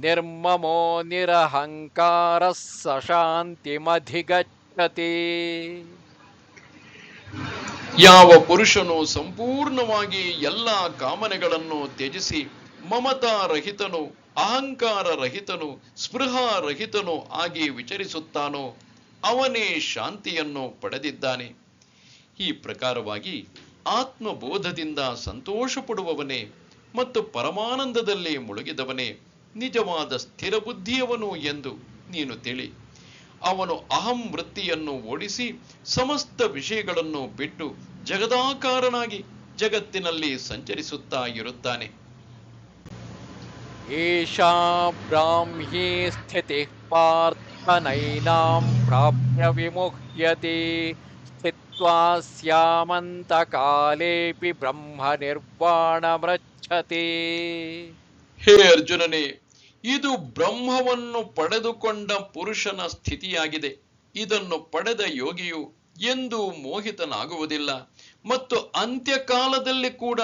ನಿರ್ಮಮೋ ನಿರಹಂಕಾರಃ ಸ ಶಾಂತಿಮಧಿಗಚ್ಚತಿ. ಯಾವ ಪುರುಷನು ಸಂಪೂರ್ಣವಾಗಿ ಎಲ್ಲ ಕಾಮನೆಗಳನ್ನು ತ್ಯಜಿಸಿ ಮಮತಾರಹಿತನು, ಅಹಂಕಾರ ರಹಿತನು, ಸ್ಪೃಹಾರಹಿತನು ಆಗಿ ವಿಚರಿಸುತ್ತಾನೋ ಅವನೇ ಶಾಂತಿಯನ್ನು ಪಡೆದಿದ್ದಾನೆ. ಈ ಪ್ರಕಾರವಾಗಿ ಆತ್ಮಬೋಧದಿಂದ ಸಂತೋಷ ಪಡುವವನೇ ಮತ್ತು ಪರಮಾನಂದದಲ್ಲಿ ಮುಳುಗಿದವನೇ ನಿಜವಾದ ಸ್ಥಿರ ಬುದ್ಧಿಯವನು ಎಂದು ನೀನು ತಿಳಿ. ಅವನು ಅಹಂ ವೃತ್ತಿಯನ್ನು ಓಡಿಸಿ ಸಮಸ್ತ ವಿಷಯಗಳನ್ನು ಬಿಟ್ಟು ಜಗದಾಕಾರನಾಗಿ ಜಗತ್ತಿನಲ್ಲಿ ಸಂಚರಿಸುತ್ತಾ ಇರುತ್ತಾನೆ. ಏಷಾ ಬ್ರಾಹ್ಮೀ ಸ್ಥಿತಿ ಪಾರ್ಥ ನೈನಾಂ ಪ್ರಾಪ್ಯ ವಿಮುಹ್ಯತೆ ಸ್ಥಿತ್ವಾ ಸ್ಯಾಮಂತ ಕಾಲೇಪಿ ಬ್ರಹ್ಮ ನಿರ್ವಾಣಮೃಚ್ಛತಿ. ಹೇ ಅರ್ಜುನನೇ, ಇದು ಬ್ರಹ್ಮವನ್ನು ಪಡೆದುಕೊಂಡ ಪುರುಷನ ಸ್ಥಿತಿಯಾಗಿದೆ. ಇದನ್ನು ಪಡೆದ ಯೋಗಿಯು ಎಂದೂ ಮೋಹಿತನಾಗುವುದಿಲ್ಲ ಮತ್ತು ಅಂತ್ಯಕಾಲದಲ್ಲಿ ಕೂಡ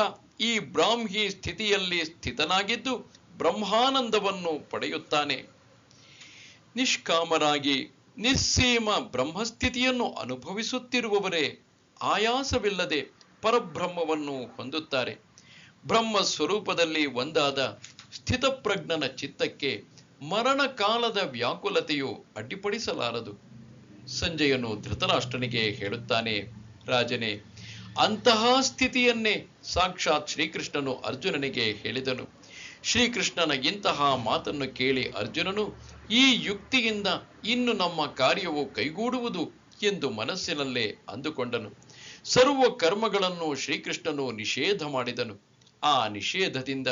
ಈ ಬ್ರಾಹ್ಮಿ ಸ್ಥಿತಿಯಲ್ಲಿ ಸ್ಥಿತನಾಗಿದ್ದು ಬ್ರಹ್ಮಾನಂದವನ್ನು ಪಡೆಯುತ್ತಾನೆ. ನಿಷ್ಕಾಮರಾಗಿ ನಿಸ್ಸೀಮ ಬ್ರಹ್ಮಸ್ಥಿತಿಯನ್ನು ಅನುಭವಿಸುತ್ತಿರುವವರೇ ಆಯಾಸವಿಲ್ಲದೆ ಪರಬ್ರಹ್ಮವನ್ನು ಹೊಂದುತ್ತಾರೆ. ಬ್ರಹ್ಮ ಸ್ವರೂಪದಲ್ಲಿ ಒಂದಾದ ಸ್ಥಿತಪ್ರಜ್ಞನ ಚಿತ್ತಕ್ಕೆ ಮರಣ ಕಾಲದ ವ್ಯಾಕುಲತೆಯು ಅಡ್ಡಿಪಡಿಸಲಾರದು. ಸಂಜಯನು ಧೃತರಾಷ್ಟ್ರನಿಗೆ ಹೇಳುತ್ತಾನೆ, ರಾಜನೇ, ಅಂತಹ ಸ್ಥಿತಿಯನ್ನೇ ಸಾಕ್ಷಾತ್ ಶ್ರೀಕೃಷ್ಣನು ಅರ್ಜುನನಿಗೆ ಹೇಳಿದನು. ಶ್ರೀಕೃಷ್ಣನ ಇಂತಹ ಮಾತನ್ನು ಕೇಳಿ ಅರ್ಜುನನು ಈ ಯುಕ್ತಿಯಿಂದ ಇನ್ನು ನಮ್ಮ ಕಾರ್ಯವು ಕೈಗೂಡುವುದು ಎಂದು ಮನಸ್ಸಿನಲ್ಲೇ ಅಂದುಕೊಂಡನು. ಸರ್ವ ಕರ್ಮಗಳನ್ನು ಶ್ರೀಕೃಷ್ಣನು ನಿಷೇಧ ಮಾಡಿದನು. ಆ ನಿಷೇಧದಿಂದ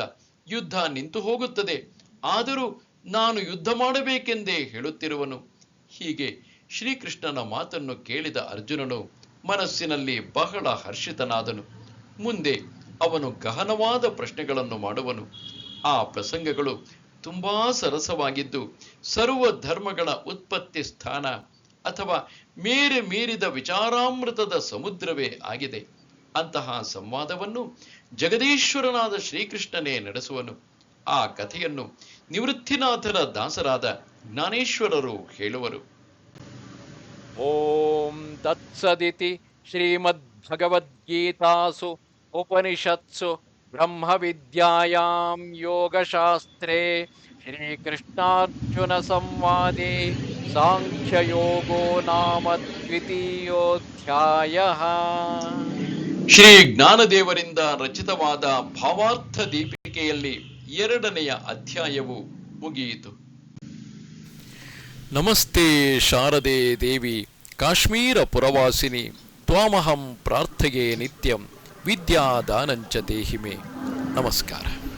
ಯುದ್ಧ ನಿಂತು ಹೋಗುತ್ತದೆ. ಆದರೂ ನಾನು ಯುದ್ಧ ಮಾಡಬೇಕೆಂದೇ ಹೇಳುತ್ತಿರುವನು. ಹೀಗೆ ಶ್ರೀಕೃಷ್ಣನ ಮಾತನ್ನು ಕೇಳಿದ ಅರ್ಜುನನು ಮನಸ್ಸಿನಲ್ಲಿ ಬಹಳ ಹರ್ಷಿತನಾದನು. ಮುಂದೆ ಅವನು ಗಹನವಾದ ಪ್ರಶ್ನೆಗಳನ್ನು ಮಾಡುವನು. ಆ ಪ್ರಸಂಗಗಳು ತುಂಬಾ ಸರಸವಾಗಿದ್ದು ಸರ್ವ ಧರ್ಮಗಳ ಉತ್ಪತ್ತಿ ಸ್ಥಾನ ಅಥವಾ ಮೇರೆ ಮೀರಿದ ವಿಚಾರಾಮೃತದ ಸಮುದ್ರವೇ ಆಗಿದೆ. ಅಂತಹ ಸಂವಾದವನ್ನು ಜಗದೀಶ್ವರನಾದ ಶ್ರೀಕೃಷ್ಣನೇ ನಡೆಸುವನು. ಆ ಕಥೆಯನ್ನು ನಿವೃತ್ತಿನಾಥರ ದಾಸರಾದ ಜ್ಞಾನೇಶ್ವರರು ಹೇಳುವರು. ಓಂ ತತ್ಸದಿತಿ ಶ್ರೀಮದ್ಭಗವದ್ಗೀತಾಸು ಉಪನಿಷತ್ಸು ಬ್ರಹ್ಮವಿದ್ಯಾಯಾಂ ಯೋಗಶಾಸ್ತ್ರೇ ಶ್ರೀಕೃಷ್ಣಾರ್ಜುನ ಸಂವಾದೇ ಸಾಂಖ್ಯಯೋಗೋ ನಾಮ ದ್ವಿತೀಯೋಧ್ಯಾಯಃ. ಶ್ರೀ ಜ್ಞಾನದೇವರಿಂದ ರಚಿತವಾದ ಭಾವಾರ್ಥ ದೀಪಿಕೆಯಲ್ಲಿ 2ನೆಯ ಅಧ್ಯಾಯವು ಮುಗಿಯಿತು. ನಮಸ್ತೆ ಶಾರದೆ ದೇವಿ ಕಾಶ್ಮೀರ ಪುರವಾಸಿನಿ ತ್ವಾಮಹಂ ಪ್ರಾರ್ಥಯೇ ನಿತ್ಯಂ ವಿದ್ಯಾದಾನಂಚ ದೇಹಿ ಮೇ. ನಮಸ್ಕಾರ.